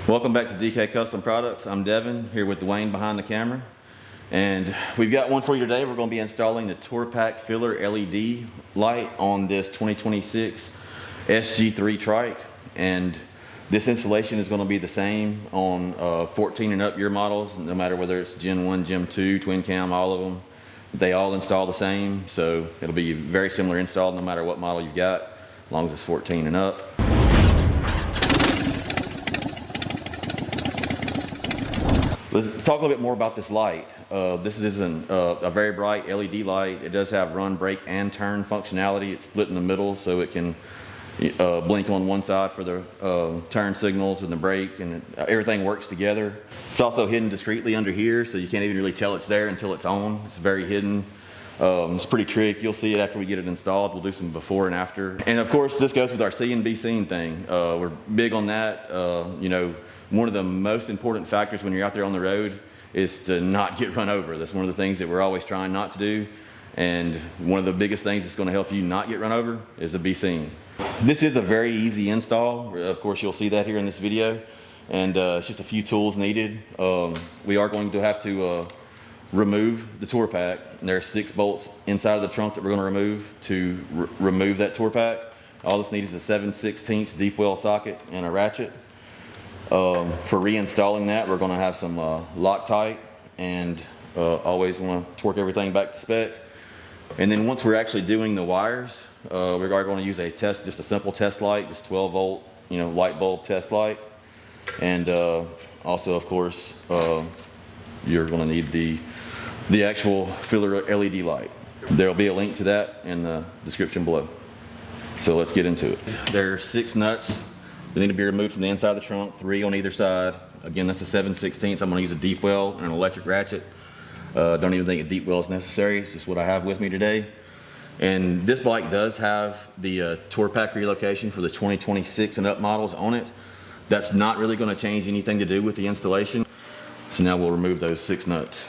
Welcome back to DK Custom Products. I'm Devin, here with Dwayne behind the camera. And we've got one for you today. We're going to be installing the Tour-Pak filler LED light on this 2026 SG3 trike. And this installation is going to be the same on 14 and up year models, no matter whether it's Gen 1, Gen 2, twin cam, all of them. They all install the same, so it'll be very similar install no matter what model you've got, as long as it's 14 and up. Let's talk a little bit more about this light. This is a very bright LED light. It does have run, brake, and turn functionality. It's split in the middle, so it can blink on one side for the turn signals and the brake, and everything works together. It's also hidden discreetly under here, so you can't even really tell it's there until it's on. It's very hidden. It's pretty trick. You'll see it after we get it installed. We'll do some before and after. And of course, this goes with our see and be seen thing. We're big on that. One of the most important factors when you're out there on the road is to not get run over. That's one of the things that we're always trying not to do. And one of the biggest things that's going to help you not get run over is to be seen. This is a very easy install. Of course, you'll see that here in this video. And it's just a few tools needed. We are going to have to remove the Tour-Pak. There are 6 bolts inside of the trunk that we're going to remove to remove that Tour-Pak. All this needs is a 7/16 deep well socket and a ratchet. For reinstalling that, we're going to have some Loctite, and always want to torque everything back to spec. And then once we're actually doing the wires, we're going to use just a simple test light, just 12 volt, light bulb test light. And also, of course, you're going to need the actual filler LED light. There'll be a link to that in the description below. So let's get into it. There are 6 nuts. They need to be removed from the inside of the trunk, 3 on either side. Again, that's a 7/16. I'm going to use a deep well and an electric ratchet. Don't even think a deep well is necessary. It's just what I have with me today. And this bike does have the Tour-Pak relocation for the 2026 and up models on it. That's not really going to change anything to do with the installation. So now we'll remove those 6 nuts.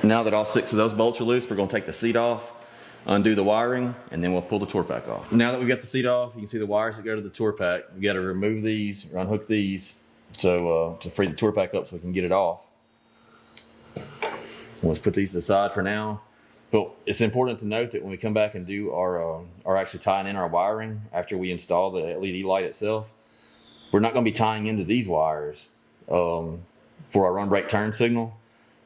Now that all 6 of those bolts are loose, we're going to take the seat off, undo the wiring, and then we'll pull the Tour-Pak off. Now that we've got the seat off, you can see the wires that go to the Tour-Pak. We got to remove these or unhook these to free the Tour-Pak up so we can get it off. Let's put these to the side for now. But it's important to note that when we come back and do our actually tying in our wiring after we install the LED light itself, we're not going to be tying into these wires for our run, brake, turn signal,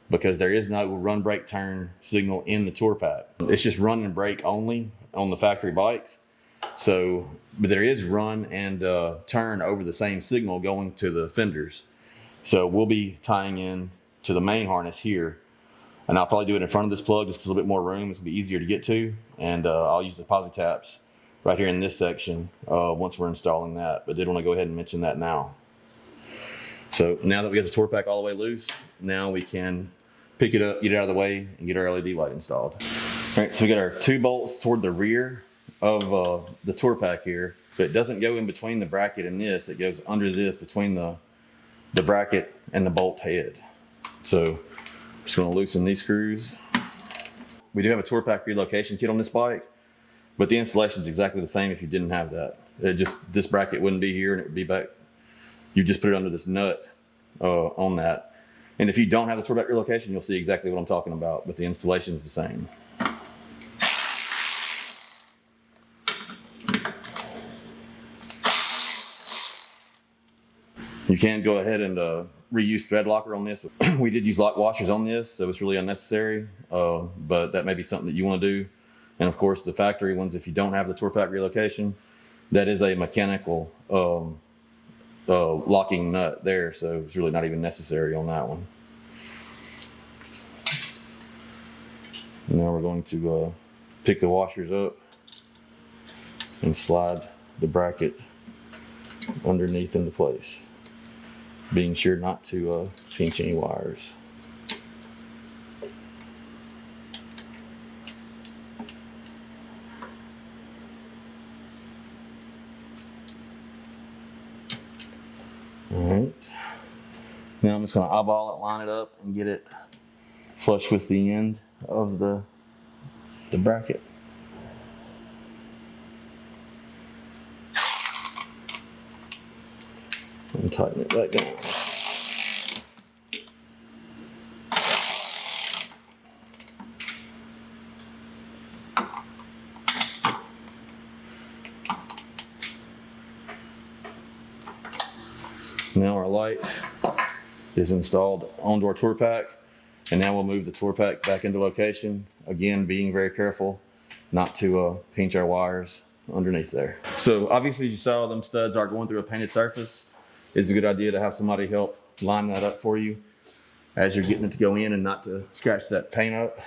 because there is no run, brake, turn signal in the Tour-Pak. It's just run and brake only on the factory bikes. So, but there is run and turn over the same signal going to the fenders. So we'll be tying in to the main harness here. And I'll probably do it in front of this plug just a little bit more room. It's gonna be easier to get to. And I'll use the posi taps right here in this section once we're installing that. But I did want to go ahead and mention that now. So now that we have the Tour-Pak all the way loose, now we can pick it up, get it out of the way, and get our LED light installed. All right, so we got our 2 bolts toward the rear of the Tour-Pak here, but it doesn't go in between the bracket and this. It goes under this between the bracket and the bolt head. So I'm just going to loosen these screws. We do have a Tour-Pak relocation kit on this bike, but the installation is exactly the same if you didn't have that. This bracket wouldn't be here and it would be back. You just put it under this nut on that. And if you don't have the Tour-Pak relocation, you'll see exactly what I'm talking about, but the installation is the same. You can go ahead and reuse thread locker on this. We did use lock washers on this, so it's really unnecessary, but that may be something that you want to do. And of course, the factory ones, if you don't have the Tour-Pak relocation, that is a mechanical locking nut there, so it's really not even necessary on that one. Now we're going to pick the washers up and slide the bracket underneath into place, being sure not to pinch any wires. Alright. Now I'm just going to eyeball it, line it up, and get it flush with the end of the bracket. And tighten it back down. Now our light is installed onto our Tour-Pak, and now we'll move the Tour-Pak back into location. Again, being very careful not to pinch our wires underneath there. So obviously you saw them studs are going through a painted surface. It's a good idea to have somebody help line that up for you as you're getting it to go in and not to scratch that paint up.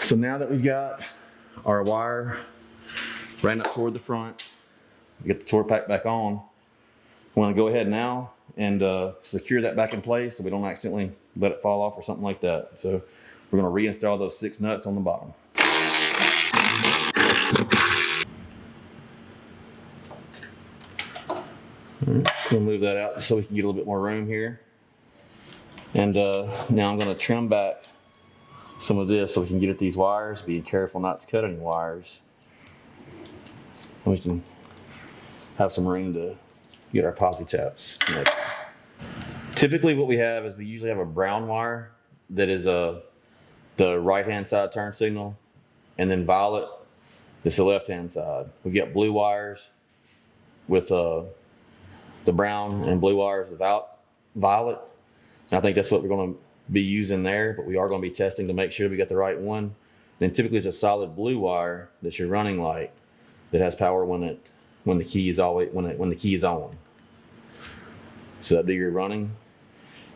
So now that we've got our wire ran up toward the front, we get the Tour-Pak back on. We want to go ahead now and secure that back in place so we don't accidentally let it fall off or something like that. So we're going to reinstall those 6 nuts on the bottom. Just going to move that out just so we can get a little bit more room here. And now I'm going to trim back some of this so we can get at these wires, being careful not to cut any wires. And we can have some room to get our posi taps. Typically what we have is we usually have a brown wire that is the right hand side turn signal, and then violet is the left hand side. We've got blue wires with the brown and blue wires without violet. And I think that's what we're going to be using there, but we are going to be testing to make sure we got the right one. Then typically it's a solid blue wire that's your running light that has power when the key is when the key is on. So that'd be your running.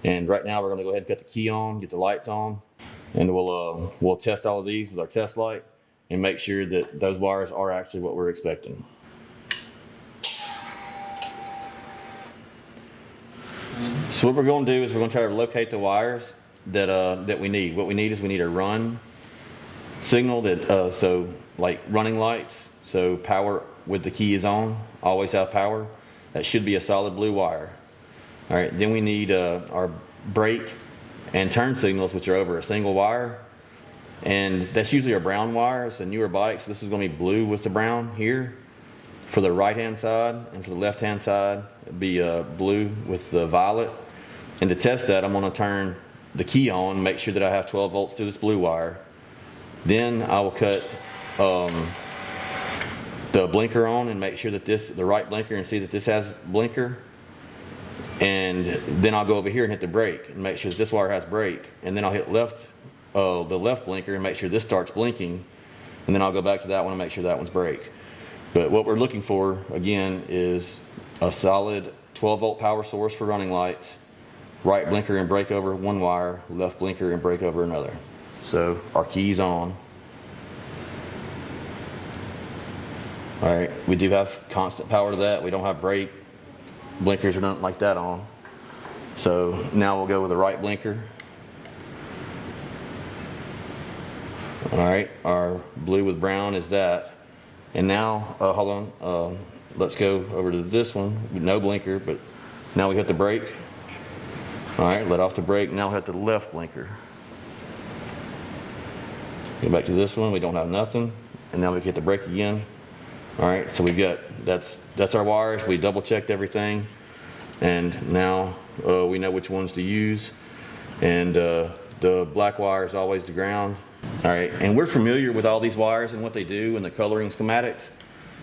And right now we're going to go ahead and cut the key on, get the lights on, and we'll test all of these with our test light and make sure that those wires are actually what we're expecting. So what we're going to do is we're going to try to locate the wires that we need. What we need is we need a run signal that so like running lights. So power with the key is on, always have power. That should be a solid blue wire. All right, then we need our brake and turn signals, which are over a single wire. And that's usually a brown wire. It's a newer bike, so this is going to be blue with the brown here for the right-hand side, and for the left-hand side, it'd be blue with the violet. And to test that, I'm going to turn the key on, make sure that I have 12 volts through this blue wire. Then I will cut the blinker on and make sure that the right blinker, and see that this has blinker. And then I'll go over here and hit the brake and make sure that this wire has brake. And then I'll hit the left blinker and make sure this starts blinking. And then I'll go back to that one and make sure that one's brake. But what we're looking for, again, is a solid 12 volt power source for running lights, right blinker and brake over one wire, left blinker and brake over another. So our key's on. All right, we do have constant power to that. We don't have brake, blinkers or nothing like that on. So now we'll go with the right blinker. All right, our blue with brown is that. And now, hold on, let's go over to this one with no blinker, but now we hit the brake. All right, let off the brake, now hit the left blinker. Go back to this one, we don't have nothing, and now we hit the brake again. All right, so we've got, that's our wires, we double checked everything, and now we know which ones to use, and the black wire is always the ground. All right, and we're familiar with all these wires and what they do and the coloring schematics,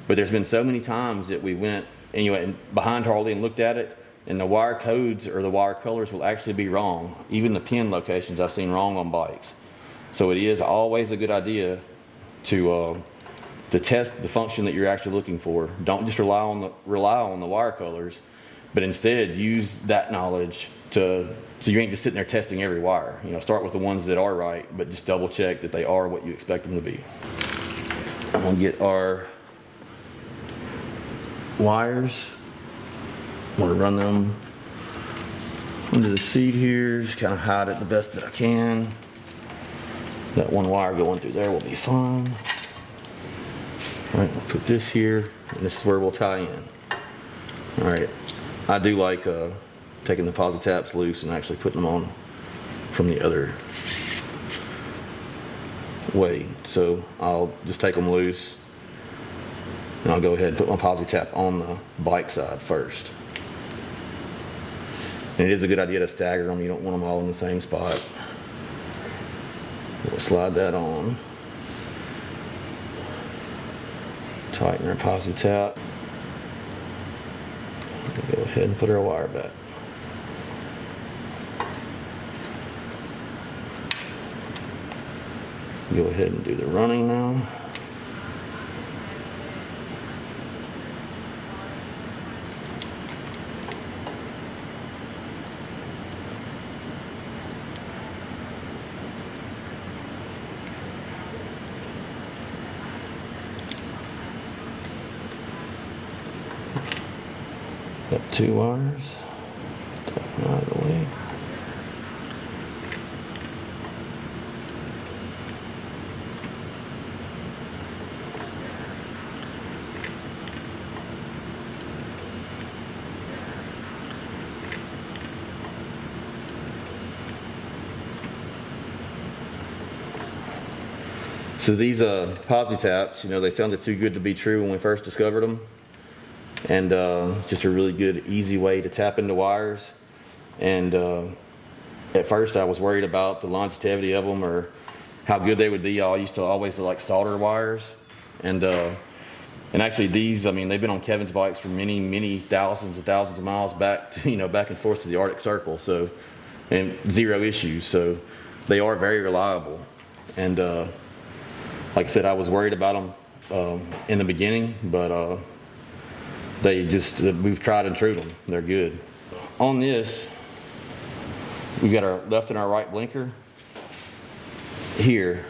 but there's been so many times that we went and behind Harley and looked at it, and the wire codes or the wire colors will actually be wrong. Even the pin locations I've seen wrong on bikes. So it is always a good idea to test the function that you're actually looking for. Don't just rely on the wire colors, but instead use that knowledge so you ain't just sitting there testing every wire. You know, start with the ones that are right, but just double check that they are what you expect them to be. I'm gonna get our wires. I'm gonna run them under the seat here, just kind of hide it the best that I can. That one wire going through there will be fine. All right, we'll put this here, and this is where we'll tie in. All right, I do like taking the posi taps loose and actually putting them on from the other way. So I'll just take them loose and I'll go ahead and put my posi tap on the bike side first. And it is a good idea to stagger them. You don't want them all in the same spot. We'll slide that on. Tighten our posi tap. Go ahead and put our wire back. Go ahead and do the running now. Got 2 wires. Take them out of the way. So these posi taps, you know, they sounded too good to be true when we first discovered them. And it's just a really good, easy way to tap into wires. And at first I was worried about the longevity of them or how good they would be. I used to always like solder wires. And actually these, I mean, they've been on Kevin's bikes for many, many thousands and thousands of miles back to, you know, back and forth to the Arctic Circle. So, and 0 issues. So they are very reliable. And like I said, I was worried about them in the beginning, but they just, we've tried and true them. They're good. On this, we've got our left and our right blinker. Here,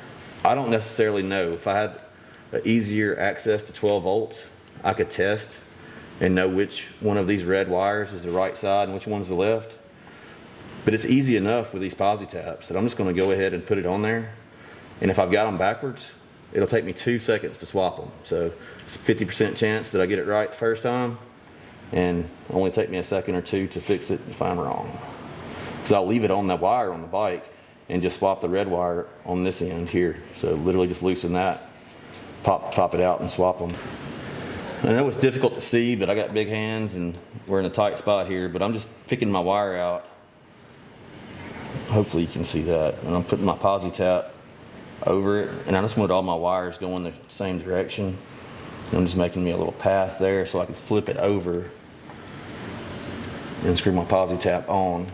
I don't necessarily know. If I had easier access to 12 volts, I could test and know which one of these red wires is the right side and which one's the left. But it's easy enough with these posi taps that I'm just going to go ahead and put it on there. And if I've got them backwards, it'll take me 2 seconds to swap them. So it's a 50% chance that I get it right the first time, and only take me a second or 2 to fix it if I'm wrong. Because I'll leave it on the wire on the bike and just swap the red wire on this end here. So literally just loosen that, pop it out and swap them. I know it's difficult to see, but I got big hands and we're in a tight spot here, but I'm just picking my wire out. Hopefully you can see that. And I'm putting my posi tap over it, and I just wanted all my wires going the same direction. And I'm just making me a little path there so I can flip it over and screw my posi tap on.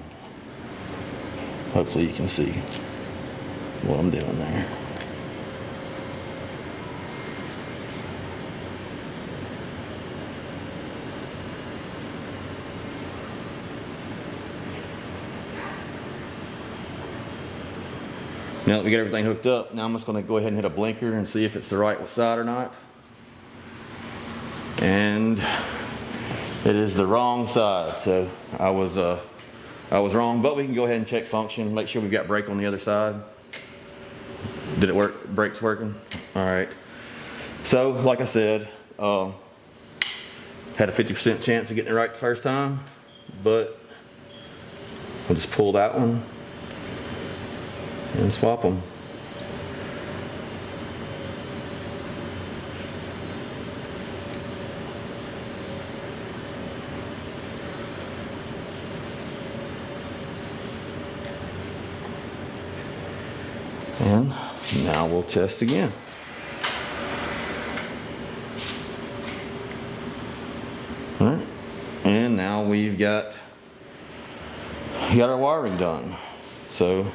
Hopefully you can see what I'm doing there. Now that we get everything hooked up, now I'm just going to go ahead and hit a blinker and see if it's the right side or not. And it is the wrong side, so I was wrong, but we can go ahead and check function, make sure we've got brake on the other side. Did it work? Brake's working? All right. So, like I said, had a 50% chance of getting it right the first time, but I'll just pull that one and swap them. And now we'll test again. All right, and now we've got our wiring done. So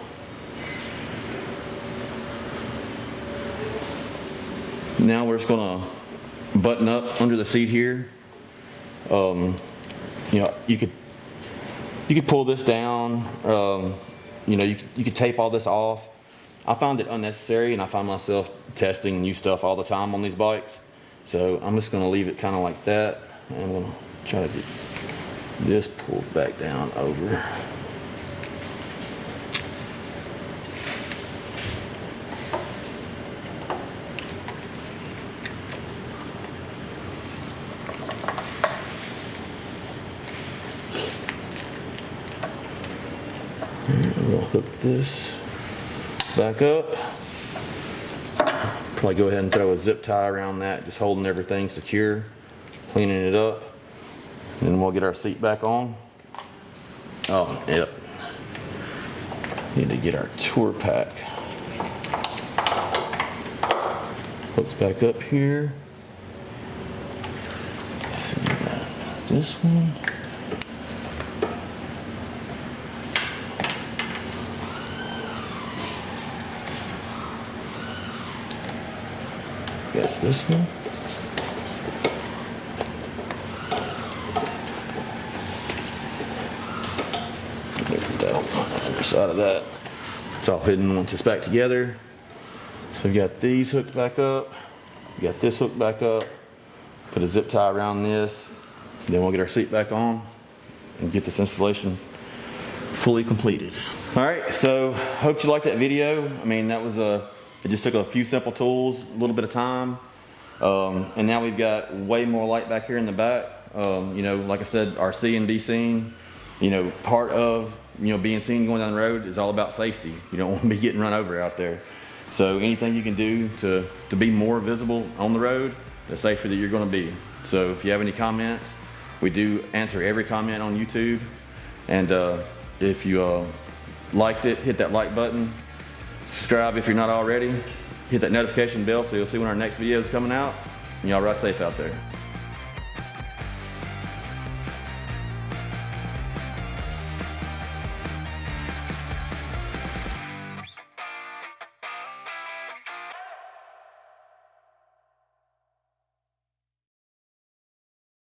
now we're just gonna button up under the seat here. You know, you could pull this down. You know, you could tape all this off. I found it unnecessary, and I find myself testing new stuff all the time on these bikes. So I'm just gonna leave it kind of like that, and I'm gonna try to get this pulled back down over. we're gonna hook this back up. Probably go ahead and throw a zip tie around that, just holding everything secure, cleaning it up. And then we'll get our seat back on. Oh, yep. Need to get our Tour-Pak. Hooks back up here. Let's see, we got this one. Guess this one. Other side of that. It's all hidden once it's back together. So we've got these hooked back up. We got this hooked back up. Put a zip tie around this. Then we'll get our seat back on and get this installation fully completed. All right, so hope you liked that video. I mean, that was it just took a few simple tools, a little bit of time. And now we've got way more light back here in the back. You know, like I said, our see and be seen, you know, part of, you know, being seen going down the road is all about safety. You don't want to be getting run over out there. So anything you can do to be more visible on the road, the safer that you're going to be. So if you have any comments, we do answer every comment on YouTube. And if you liked it, hit that like button. Subscribe if you're not already. Hit that notification bell so you'll see when our next video is coming out. And y'all ride safe out there.